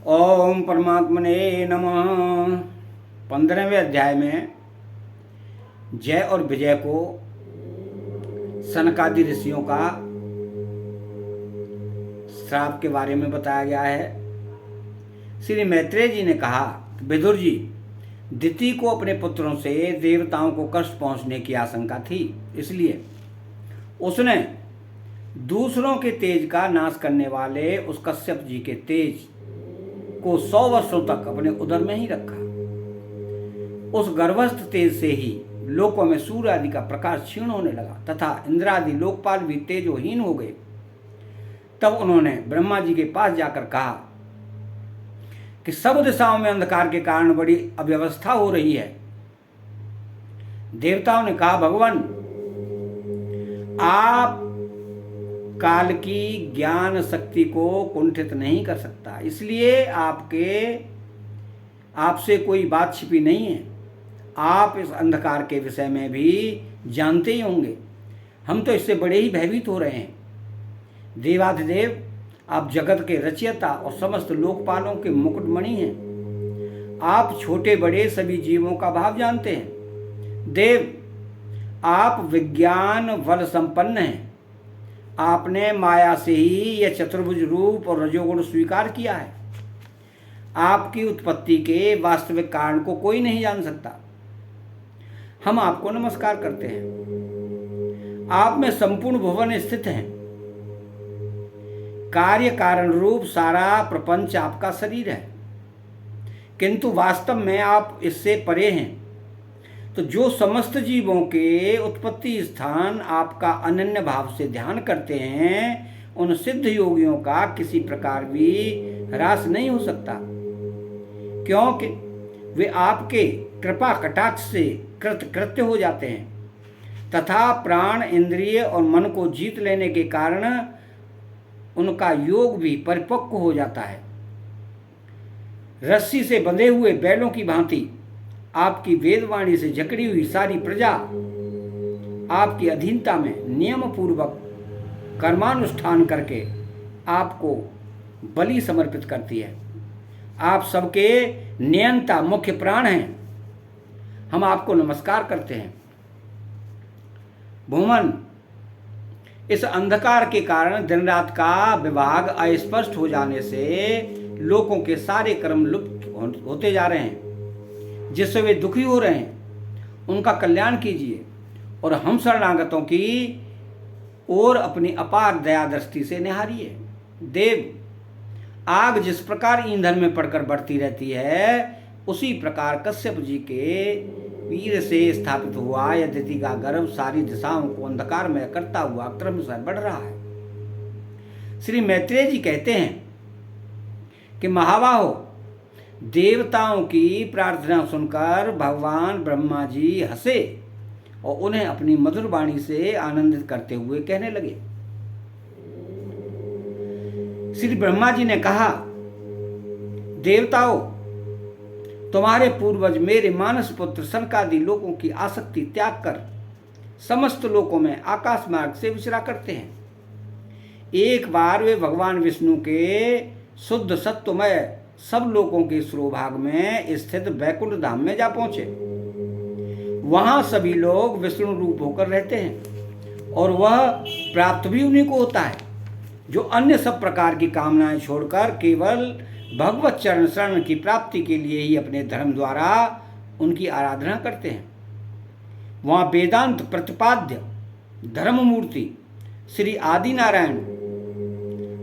ओम परमात्मने नमः। 15वें अध्याय में जय और विजय को सनकादि ऋषियों का श्राप के बारे में बताया गया है। श्री मैत्रेय जी ने कहा, विदुर जी, दिति को अपने पुत्रों से देवताओं को कष्ट पहुंचने की आशंका थी, इसलिए उसने दूसरों के तेज का नाश करने वाले उस कश्यप जी के तेज को 100 वर्षों तक अपने उदर में ही रखा। उस गर्भस्थ तेज से ही लोकों में सूर्य आदि का प्रकाश क्षीण होने लगा तथा इंद्रादि लोकपाल भी तेजोहीन हो गए। तब उन्होंने ब्रह्मा जी के पास जाकर कहा कि सब दिशाओं में अंधकार के कारण बड़ी अव्यवस्था हो रही है। देवताओं ने कहा, भगवान, आप काल की ज्ञान शक्ति को कुंठित नहीं कर सकता, इसलिए आपसे कोई बात छिपी नहीं है। आप इस अंधकार के विषय में भी जानते ही होंगे। हम तो इससे बड़े ही भयभीत हो रहे हैं। देवाधिदेव, आप जगत के रचयिता और समस्त लोकपालों के मुकुटमणि हैं। आप छोटे बड़े सभी जीवों का भाव जानते हैं। देव, आप विज्ञान बल संपन्न हैं। आपने माया से ही यह चतुर्भुज रूप और रजोगुण स्वीकार किया है। आपकी उत्पत्ति के वास्तविक कारण को कोई नहीं जान सकता। हम आपको नमस्कार करते हैं। आप में संपूर्ण भुवन स्थित हैं। कार्य कारण रूप सारा प्रपंच आपका शरीर है, किंतु वास्तव में आप इससे परे हैं। तो जो समस्त जीवों के उत्पत्ति स्थान आपका अनन्य भाव से ध्यान करते हैं, उन सिद्ध योगियों का किसी प्रकार भी ह्रास नहीं हो सकता, क्योंकि वे आपके कृपा कटाक्ष से कृतकृत्य हो जाते हैं तथा प्राण, इंद्रिय और मन को जीत लेने के कारण उनका योग भी परिपक्व हो जाता है। रस्सी से बंधे हुए बैलों की भांति आपकी वेदवाणी से जकड़ी हुई सारी प्रजा आपकी अधीनता में नियम पूर्वक कर्मानुष्ठान करके आपको बलि समर्पित करती है। आप सबके नियंता मुख्य प्राण हैं। हम आपको नमस्कार करते हैं। भूमन, इस अंधकार के कारण दिन रात का विभाग अस्पष्ट हो जाने से लोगों के सारे कर्म लुप्त होते जा रहे हैं, जिससे वे दुखी हो रहे हैं। उनका कल्याण कीजिए और हम शरणागतों की ओर अपनी अपार दया दृष्टि से निहारिए। देव, आग जिस प्रकार ईंधन में पड़कर बढ़ती रहती है, उसी प्रकार कश्यप जी के वीर से स्थापित हुआ यह दिति का गर्भ सारी दिशाओं को अंधकार में करता हुआ क्रमशः बढ़ रहा है। श्री मैत्रेय जी कहते हैं कि महाबाहो, देवताओं की प्रार्थना सुनकर भगवान ब्रह्मा जी हंसे और उन्हें अपनी मधुर वाणी से आनंदित करते हुए कहने लगे। श्री ब्रह्मा जी ने कहा, देवताओं, तुम्हारे पूर्वज मेरे मानस पुत्र सनकादि लोगों की आसक्ति त्याग कर समस्त लोकों में आकाश मार्ग से विचरा करते हैं। एक बार वे भगवान विष्णु के शुद्ध सत्वमय सब लोगों के सरोभाग में स्थित वैकुंठ धाम में जा पहुंचे। वहां सभी लोग विष्णु रूप होकर रहते हैं और वह प्राप्त भी उन्हीं को होता है जो अन्य सब प्रकार की कामनाएं छोड़कर केवल भगवत चरण शरण की प्राप्ति के लिए ही अपने धर्म द्वारा उनकी आराधना करते हैं। वहां वेदांत प्रतिपाद्य धर्म मूर्ति श्री आदि नारायण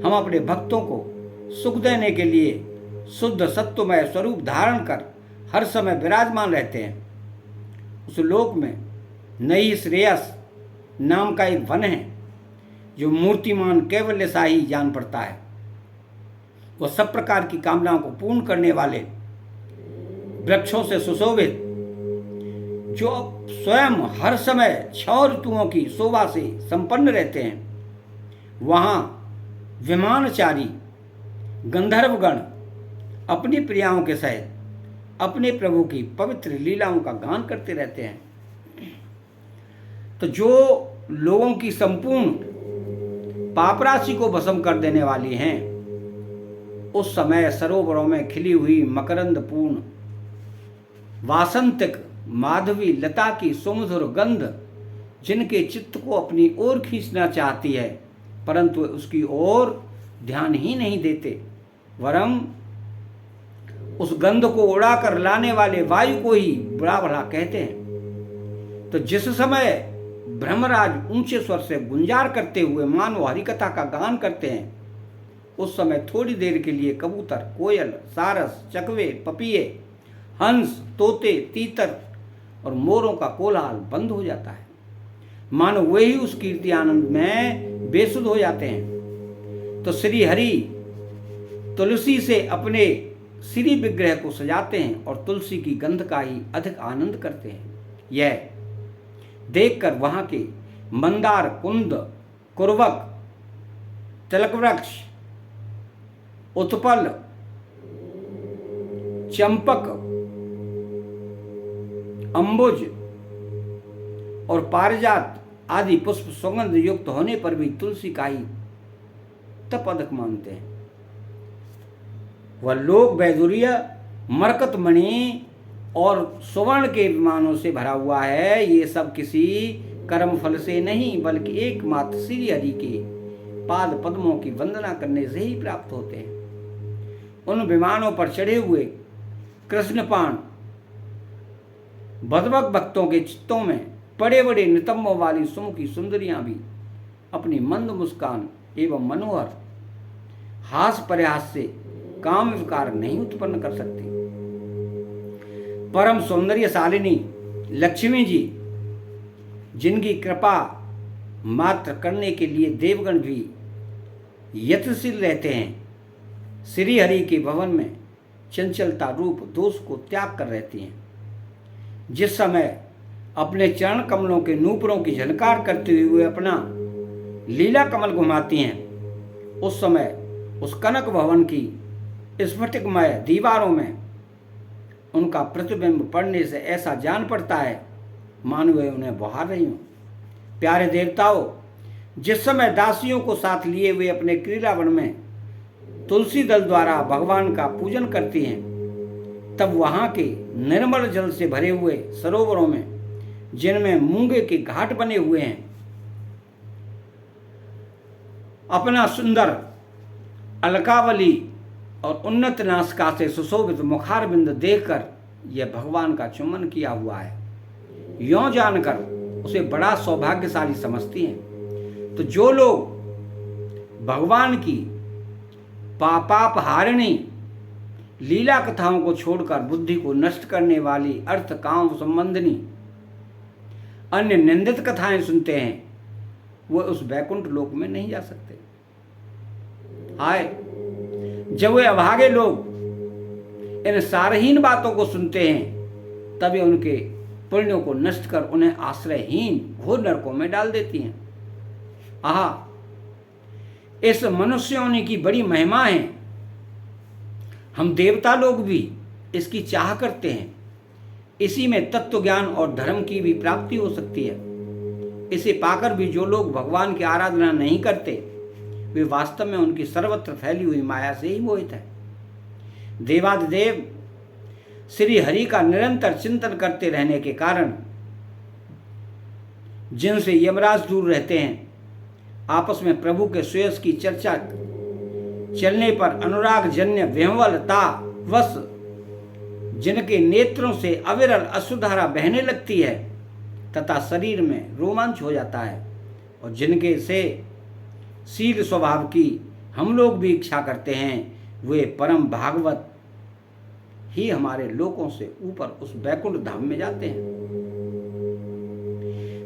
हम अपने भक्तों को सुख देने के लिए शुद्ध सत्वमय स्वरूप धारण कर हर समय विराजमान रहते हैं। उस लोक में नई श्रेयस नाम का एक वन है जो मूर्तिमान कैवल्यशाही जान पड़ता है। वह सब प्रकार की कामनाओं को पूर्ण करने वाले वृक्षों से सुशोभित, जो स्वयं हर समय 6 ऋतुओं की शोभा से संपन्न रहते हैं। वहाँ विमानचारी गंधर्वगण अपनी प्रियाओं के सहित अपने प्रभु की पवित्र लीलाओं का गान करते रहते हैं। तो जो लोगों की संपूर्ण पाप राशि को भस्म कर देने वाली हैं, उस समय सरोवरों में खिली हुई मकरंदपूर्ण वासंतिक माधवी लता की सुमधुर गंध जिनके चित्त को अपनी ओर खींचना चाहती है, परंतु उसकी ओर ध्यान ही नहीं देते, वरम उस गंध को उड़ाकर लाने वाले वायु को ही बुरा भला कहते हैं। तो जिस समय ब्रह्मराज ऊंचे स्वर से गुंजार करते हुए मानव हरिकथा का गान करते हैं, उस समय थोड़ी देर के लिए कबूतर, कोयल, सारस, चकवे, पपीहे, हंस, तोते, तीतर और मोरों का कोलाहल बंद हो जाता है, मानो वे ही उस कीर्ति आनंद में बेसुध हो जाते हैं। तो श्री हरि तुलसी से अपने श्री विग्रह को सजाते हैं और तुलसी की गंध का ही अधिक आनंद करते हैं। यह देखकर वहां के मंदार, कुंद, कुरवक, तिलकवृक्ष, उत्पल, चंपक, अंबुज और पारिजात आदि पुष्प सुगंध युक्त होने पर भी तुलसी का ही तप अधिक मानते हैं। वह लोक वैदुर्य, मरकत मणि और सुवर्ण के विमानों से भरा हुआ है। ये सब किसी कर्म फल से नहीं, बल्कि एकमात्र श्री हरि के पाद पद्मों की वंदना करने से ही प्राप्त होते हैं। उन विमानों पर चढ़े हुए कृष्णपाण बदबक भक्तों के चित्तों में बड़े बड़े नितंबों वाली सुमुखी सुंदरियां भी अपनी मंद मुस्कान एवं मनोहर हास प्रयास से काम विकार नहीं उत्पन्न कर सकती। परम सौंदर्यशालिनी लक्ष्मी जी, जिनकी कृपा मात्र करने के लिए देवगण भी यत्नशील रहते हैं, श्री हरि के भवन में चंचलता रूप दोष को त्याग कर रहती हैं। जिस समय अपने चरण कमलों के नूपुरों की झनकार करते हुए अपना लीला कमल घुमाती हैं, उस समय उस कनक भवन की स्फटिकमय दीवारों में उनका प्रतिबिंब पड़ने से ऐसा जान पड़ता है मानो वे उन्हें बहार रही हों। प्यारे देवताओं, जिस समय दासियों को साथ लिए हुए अपने क्रीड़ावन में तुलसी दल द्वारा भगवान का पूजन करती हैं, तब वहां के निर्मल जल से भरे हुए सरोवरों में, जिनमें मूंगे के घाट बने हुए हैं, अपना सुंदर अलकावली और उन्नत नासिका से सुशोभित मुखारबिंद देखकर यह भगवान का चुम्बन किया हुआ है, यों जानकर उसे बड़ा सौभाग्यशाली समझती हैं। तो जो लोग भगवान की पापापहारिणी लीला कथाओं को छोड़कर बुद्धि को नष्ट करने वाली अर्थ काम संबंधिनी अन्य निंदित कथाएं सुनते हैं, वो उस वैकुंठ लोक में नहीं जा सकते। हाय, जब वे अभागे लोग इन सारहीन बातों को सुनते हैं, तभी उनके पुण्यों को नष्ट कर उन्हें आश्रयहीन घोर नरकों में डाल देती हैं। आहा, इस मनुष्य होने की बड़ी महिमा है। हम देवता लोग भी इसकी चाह करते हैं। इसी में तत्व ज्ञान और धर्म की भी प्राप्ति हो सकती है। इसे पाकर भी जो लोग भगवान की आराधना नहीं करते, वे वास्तव में उनकी सर्वत्र फैली हुई माया से ही मोहित है। देवादिदेव श्री हरि का निरंतर चिंतन करते रहने के कारण जिनसे यमराज दूर रहते हैं, आपस में प्रभु के श्रेयस की चर्चा चलने पर अनुराग जन्य विह्वलता वश जिनके नेत्रों से अविरल अश्रुधारा बहने लगती है तथा शरीर में रोमांच हो जाता है, और जिनके से शील स्वभाव की हम लोग भी इच्छा करते हैं, वे परम भागवत ही हमारे लोकों से ऊपर उस वैकुंठ धाम में जाते हैं।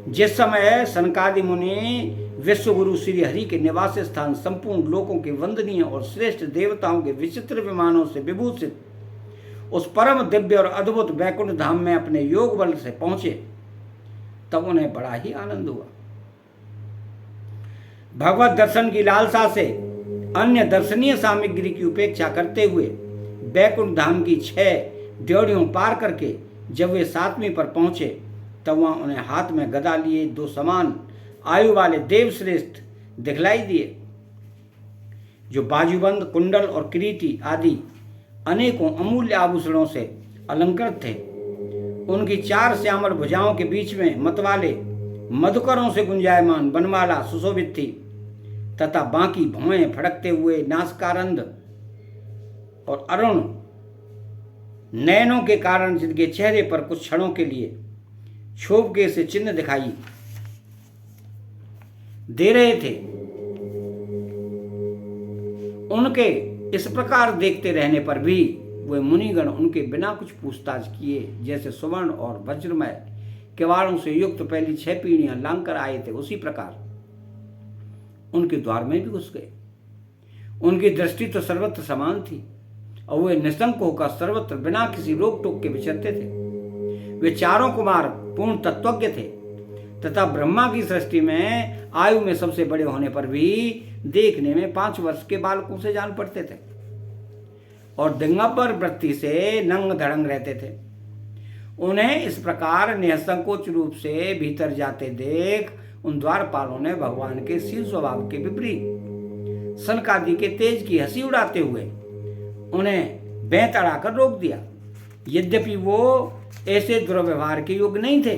जिस समय सनकादि मुनि विश्वगुरु श्री हरि के निवास स्थान संपूर्ण लोकों के वंदनीय और श्रेष्ठ देवताओं के विचित्र विमानों से विभूषित उस परम दिव्य और अद्भुत वैकुंठ धाम में अपने योग बल से पहुंचे, तब उन्हें बड़ा ही आनंद हुआ। भगवत दर्शन की लालसा से अन्य दर्शनीय सामग्री की उपेक्षा करते हुए वैकुंठ धाम की 6 ड्योढ़ियों पार करके जब वे 7वीं पर पहुंचे, तब वहां उन्हें हाथ में गदा लिए 2 समान आयु वाले देवश्रेष्ठ दिखलाई दिए। जो बाजूबंद, कुंडल और किरीटी आदि अनेकों अमूल्य आभूषणों से अलंकृत थे। उनकी 4 श्यामल भुजाओं के बीच में मतवाले मधुकरों से गुंजायमान बनमाला सुशोभित थी तथा बाकी भौएं फड़कते हुए नासकारंद और अरुण नयनों के कारण जिनके चेहरे पर कुछ क्षणों के लिए क्षोभ के से चिन्ह दिखाई दे रहे थे। उनके इस प्रकार देखते रहने पर भी वे मुनिगण उनके बिना कुछ पूछताछ किए जैसे सुवर्ण और वज्रमय किवाड़ों से युक्त पहली 6 पीढ़ियां लांग कर आए थे, उसी प्रकार उनके द्वार में भी घुस गए। उनकी दृष्टि तो सर्वत्र समान थी और वे निशंक होकर सर्वत्र बिना किसी रोक टोक के विचरते थे। वे चारों कुमार पूर्ण तत्वज्ञ थे तथा ब्रह्मा की सृष्टि में आयु में सबसे बड़े होने पर भी देखने में 5 वर्ष के बालकों से जान पड़ते थे और दिगंबर वृत्ति से नंग धड़ंग रहते थे। उन्हें इस प्रकार निसंकोच रूप से भीतर जाते देख उन द्वारपालों ने भगवान के शील स्वभाव के विपरीत सनकादि के तेज की हंसी उड़ाते हुए उन्हें बेंत अड़ाकर रोक दिया। यद्यपि वो ऐसे दुर्व्यवहार के योग्य नहीं थे।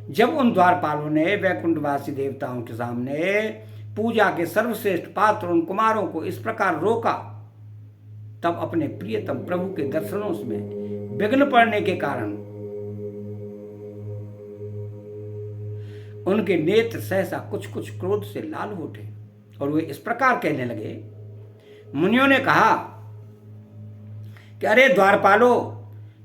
जब उन द्वारपालों ने वैकुंठवासी देवताओं के सामने पूजा के सर्वश्रेष्ठ पात्र उन कुमारों को इस प्रकार रोका, तब अपने प्रियतम प्रभु के दर्शनों में विघ्न पड़ने के कारण उनके नेत्र सहसा कुछ कुछ क्रोध से लाल हो उठे और वे इस प्रकार कहने लगे। मुनियों ने कहा कि अरे द्वारपालो,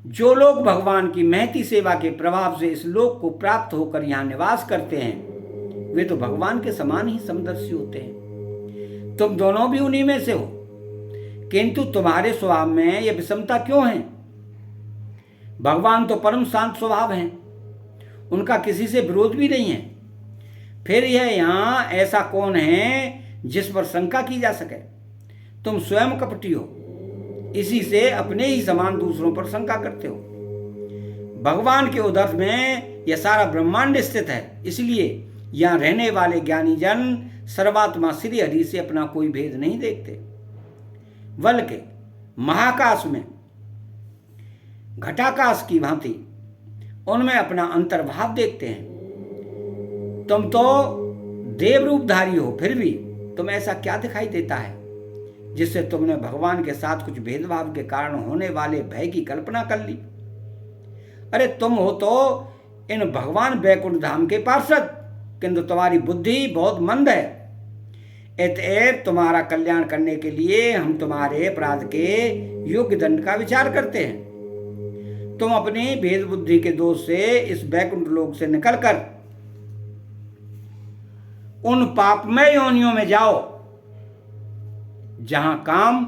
जो लोग भगवान की महती सेवा के प्रभाव से इस लोक को प्राप्त होकर यहाँ निवास करते हैं वे तो भगवान के समान ही समदर्शी होते हैं। तुम दोनों भी उन्हीं में से हो, किंतु तुम्हारे स्वभाव में यह विषमता क्यों है? भगवान तो परम शांत स्वभाव हैं, उनका किसी से विरोध भी नहीं है। फिर यह यहाँ ऐसा कौन है जिस पर शंका की जा सके? तुम स्वयं कपटी हो, इसी से अपने ही समान दूसरों पर शंका करते हो। भगवान के उदर में यह सारा ब्रह्मांड स्थित है, इसलिए यहाँ रहने वाले ज्ञानी जन सर्वात्मा श्री हरि से अपना कोई भेद नहीं देखते, बल्कि महाकाश में घटाकाश की भांति उनमें अपना अंतर्भाव देखते हैं। तुम तो देव रूपधारी हो, फिर भी तुम ऐसा क्या दिखाई देता है जिससे तुमने भगवान के साथ कुछ भेदभाव के कारण होने वाले भय की कल्पना कर ली? अरे तुम हो तो इन भगवान वैकुंठ धाम के पार्षद, किंतु तुम्हारी बुद्धि बहुत मंद है। अतएव तुम्हारा कल्याण करने के लिए हम तुम्हारे अपराध के योग्य दंड का विचार करते हैं। तुम अपनी भेद बुद्धि के दोष से इस वैकुंठ लोक से निकलकर उन पापमय योनियों में जाओ जहां काम,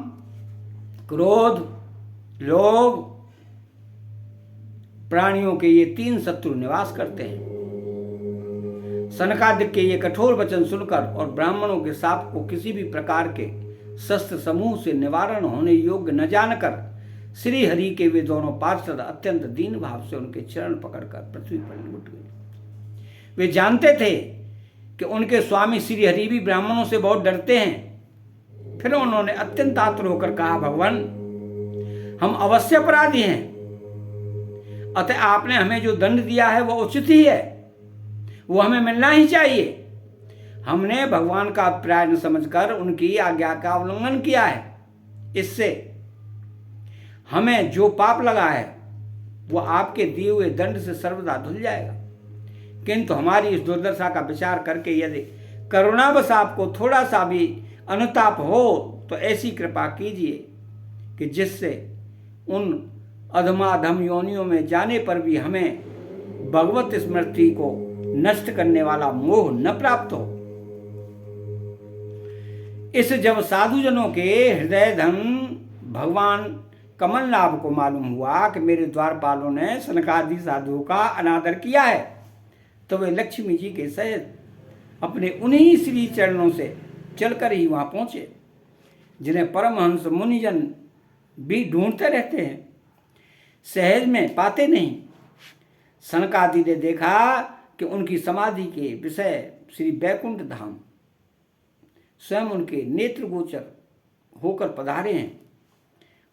क्रोध, लोभ, प्राणियों के ये 3 शत्रु निवास करते हैं। सनकादिक के ये कठोर वचन सुनकर और ब्राह्मणों के शाप को किसी भी प्रकार के शस्त्र समूह से निवारण होने योग्य न जानकर श्री हरि के वे दोनों पार्षद अत्यंत दीन भाव से उनके चरण पकड़कर पृथ्वी पर लुट गए। वे जानते थे कि उनके स्वामी श्री हरि भी ब्राह्मणों से बहुत डरते हैं। फिर उन्होंने अत्यंत आतुर होकर कहा, भगवान, हम अवश्य अपराधी हैं, अतः आपने हमें जो दंड दिया है वह उचित ही है, वो हमें मिलना ही चाहिए। हमने भगवान का अभिप्राय न समझकर उनकी आज्ञा का उल्लंघन किया है। इससे हमें जो पाप लगा है वो आपके दिए हुए दंड से सर्वदा धुल जाएगा। किंतु हमारी इस दुर्दशा का विचार करके यदि करुणावश आपको थोड़ा सा भी अनुताप हो तो ऐसी कृपा कीजिए कि जिससे उन अधमाधम योनियों में जाने पर भी हमें भगवत स्मृति को नष्ट करने वाला मोह न प्राप्त हो। इस जब साधुजनों के हृदय धन भगवान कमलनाभ को मालूम हुआ कि मेरे द्वारपालों ने सनकादि साधुओं का अनादर किया है, तो वे लक्ष्मी जी के सहित अपने उन्हीं श्री चरणों से चलकर ही वहां पहुंचे, जिन्हें परमहंस मुनिजन भी ढूंढते रहते हैं, सहज में पाते नहीं। सनकादि ने देखा कि उनकी समाधि के विषय श्री वैकुंठ धाम स्वयं उनके नेत्र गोचर होकर पधारे हैं।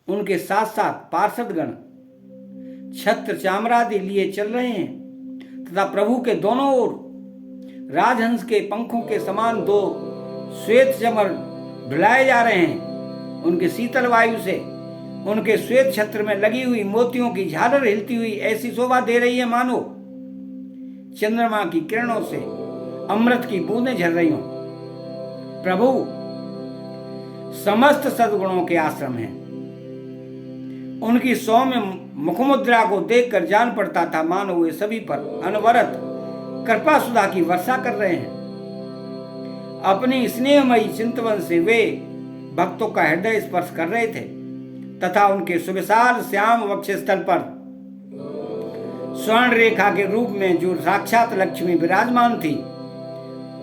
उनके साथ साथ पार्षदगण छत्र चामरादि लिए चल रहे हैं तथा प्रभु के दोनों ओर राजहंस के पंखों के समान दो श्वेत चमर ढुलाए जा रहे हैं। उनके शीतल वायु से उनके श्वेत छत्र में लगी हुई मोतियों की झालर हिलती हुई ऐसी शोभा दे रही है मानो चंद्रमा की किरणों से अमृत की बूंदें झर रही हों। प्रभु समस्त सद्गुणों के आश्रम हैं। उनकी सौम्य मुखमुद्रा को देखकर जान पड़ता था मानो वे सभी पर अनवरत कृपा सुधा की वर्षा कर रहे हैं। अपनी स्नेहमयी चिंतवन से वे भक्तों का हृदय स्पर्श कर रहे थे तथा उनके सुविशाल श्याम वक्षस्थल पर स्वर्ण रेखा के रूप में जो साक्षात लक्ष्मी विराजमान थी,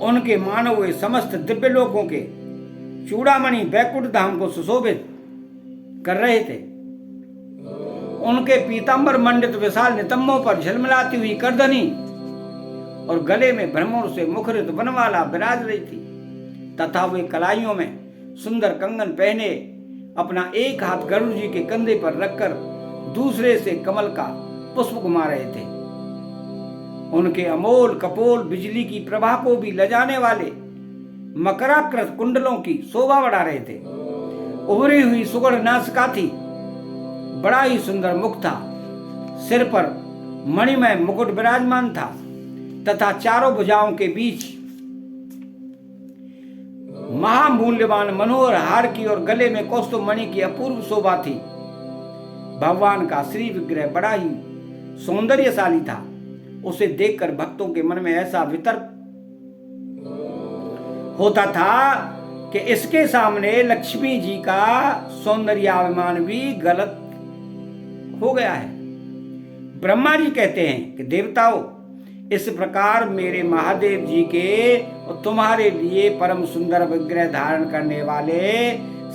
उनके मानो वे समस्त दिव्य लोकों के चूड़ामणि बैकुंठ धाम को सुशोभित कर रहे थे। उनके पीतांबर मंडित विशाल नितंबों पर झलमिलाती हुई करधनी और गले में भ्रमर से मुखरित वनमाला विराज रही थी तथा वे कलाइयों में सुंदर कंगन पहने अपना एक हाथ गरुड़ जी के कंधे पर रखकर दूसरे से कमल का पुष्प घुमा रहे थे। उनके अमोल कपोल बिजली की प्रभा को भी लजाने वाले मकराकृत कुंडलों की शोभा बढ़ा रहे थे। उभरी हुई सुगढ़ नासिका थी, बड़ा ही सुंदर मुख था, सिर पर मणिमय मुकुट विराजमान था तथा चारों भुजाओं के बीच महामूल्यवान मनोहर हार की और गले में कौस्तुभ मणि की अपूर्व शोभा थी। भगवान का श्री विग्रह बड़ा ही सौंदर्यशाली था। उसे देखकर भक्तों के मन में ऐसा वितर्क होता था कि इसके सामने लक्ष्मी जी का सौंदर्याभिमान भी गलत हो गया है। ब्रह्मा जी कहते हैं कि देवताओं, इस प्रकार मेरे महादेव जी के और तुम्हारे लिए परम सुंदर विग्रह धारण करने वाले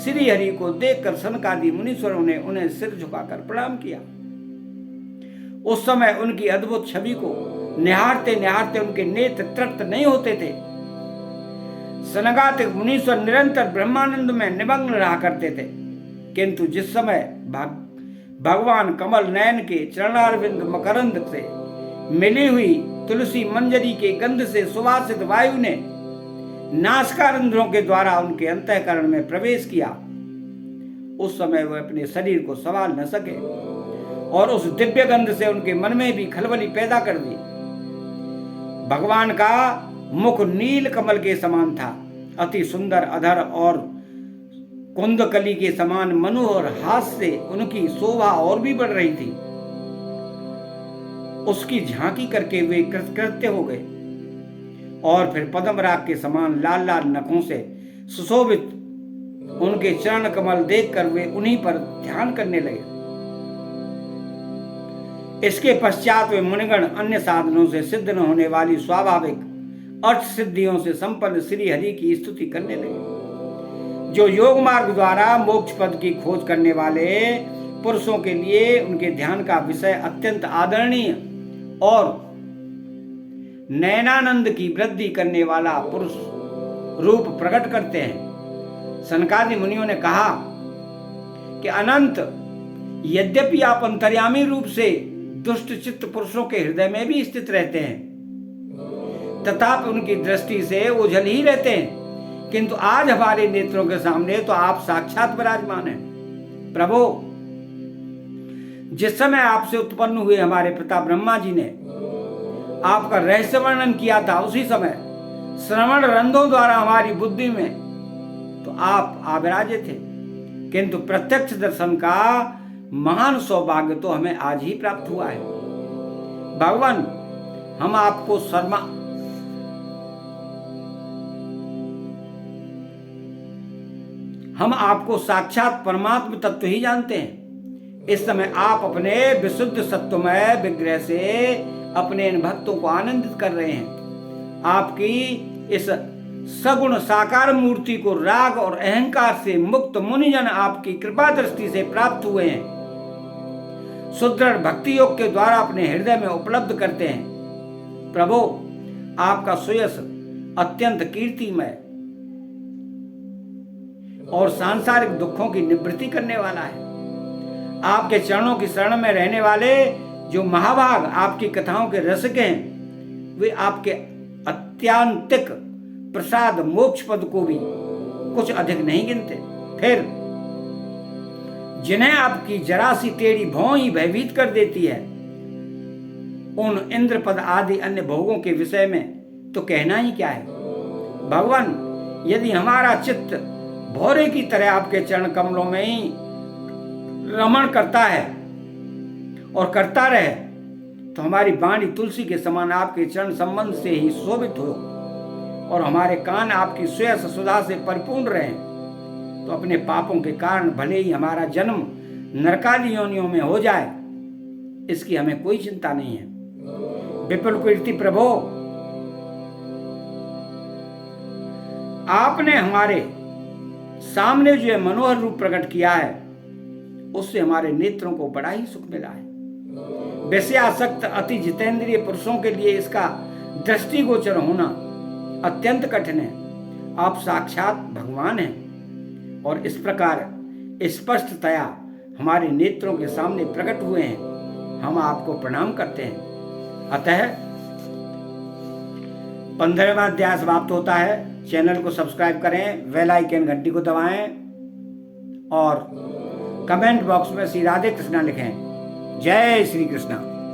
श्री हरि को देखकर सनकादि मुनीश्वरों ने उन्हें सिर झुकाकर प्रणाम किया। उस समय उनकी अद्भुत छवि को निहारते निहारते उनके नेत्र तृप्त नहीं होते थे। सनकादिक मुनीश्वर निरंतर ब्रह्मानंद में निमग्न रहा करते थे, किंतु जिस समय भगवान कमल नयन के चरणारविंद मकरंद से मिली हुई तुलसी मंजरी के गंध से सुवासित वायु ने नासिकारंध्रों के द्वारा उनके अंतःकरण में प्रवेश किया, उस समय वह अपने शरीर को संभाल न सके और उस दिव्य गंध से उनके मन में भी खलबली पैदा कर दी। भगवान का मुख नील कमल के समान था, अति सुंदर अधर और कुंदकली के समान मनोहर हाथ से उनकी शोभा और भी बढ़ रही थी। उसकी झांकी करके वे कृतकृत्य हो गए और फिर पद्मराग के समान लाल लाल नखों से सुशोभित उनके चरण कमल देखकर वे उन्हीं पर ध्यान करने लगे। इसके पश्चात वे मुनिगण अन्य साधनों से सिद्ध न होने वाली स्वाभाविक अर्थ सिद्धियों से संपन्न श्री हरि की स्तुति करने लगे, जो योग मार्ग द्वारा मोक्ष पद की खोज करने वाले पुरुषों के लिए उनके ध्यान का विषय अत्यंत आदरणीय और नयनानंद की वृद्धि करने वाला पुरुष रूप प्रकट करते हैं। सनकादि मुनियों ने कहा कि अनंत, यद्यपि आप अंतर्यामी रूप से दुष्ट चित्त पुरुषों के हृदय में भी स्थित रहते हैं तथापि उनकी दृष्टि से ओझल ही रहते हैं, किंतु आज हमारे नेत्रों के सामने तो आप साक्षात विराजमान हैं। प्रभु, जिस समय आपसे उत्पन्न हुए हमारे पिता ब्रह्मा जी ने आपका रहस्य वर्णन किया था, उसी समय श्रवण रंधों द्वारा हमारी बुद्धि में तो आप आविराजे थे, किंतु प्रत्यक्ष दर्शन का महान सौभाग्य तो हमें आज ही प्राप्त हुआ है। भगवान, हम आपको साक्षात परमात्म तत्व ही जानते हैं। इस समय आप अपने विशुद्ध सत्वमय विग्रह से अपने इन भक्तों को आनंदित कर रहे हैं। आपकी इस सगुण साकार मूर्ति को राग और अहंकार से मुक्त मुनिजन आपकी कृपा दृष्टि से प्राप्त हुए हैं, सुदृढ़ भक्ति योग के द्वारा अपने हृदय में उपलब्ध करते हैं। प्रभु, आपका सुयश अत्यंत कीर्तिमय और सांसारिक दुखों की निवृत्ति करने वाला है। आपके चरणों की शरण में रहने वाले जो महाभाग आपकी कथाओं के रसिक हैं, वे आपके अत्यांतिक प्रसाद मोक्ष पद को भी कुछ अधिक नहीं गिनते। फिर जिन्हें आपकी जरा सी टेढ़ी भौं ही भयभीत कर देती है, उन इंद्र पद आदि अन्य भोगों के विषय में तो कहना ही क्या है। भगवान, यदि हमारा चित्त भौरे की तरह आपके चरण कमलों में ही रमण करता है और करता रहे, तो हमारी वाणी तुलसी के समान आपके चरण संबंध से ही शोभित हो और हमारे कान आपकी श्रेयस सुधा से परिपूर्ण रहे, तो अपने पापों के कारण भले ही हमारा जन्म नरकादि योनियों में हो जाए, इसकी हमें कोई चिंता नहीं है। विपुल कीर्ति प्रभो, आपने हमारे सामने जो मनोहर रूप प्रकट किया है, उससे हमारे नेत्रों को बड़ा ही सुख मिला है। विषयासक्त अति जितेंद्रिय पुरुषों के लिए इसका दृष्टिगोचर होना अत्यंत कठिन है। आप साक्षात भगवान हैं और इस प्रकार स्पष्टतया हमारे नेत्रों के सामने प्रकट हुए हैं। हम आपको प्रणाम करते हैं। अतः 15वां अध्याय समाप्त होता है। चैनल को सब्सक्राइब करें, बेल आइकन घंटी को दबाएं और कमेंट बॉक्स में श्री राधे कृष्णा लिखें। जय श्री कृष्णा।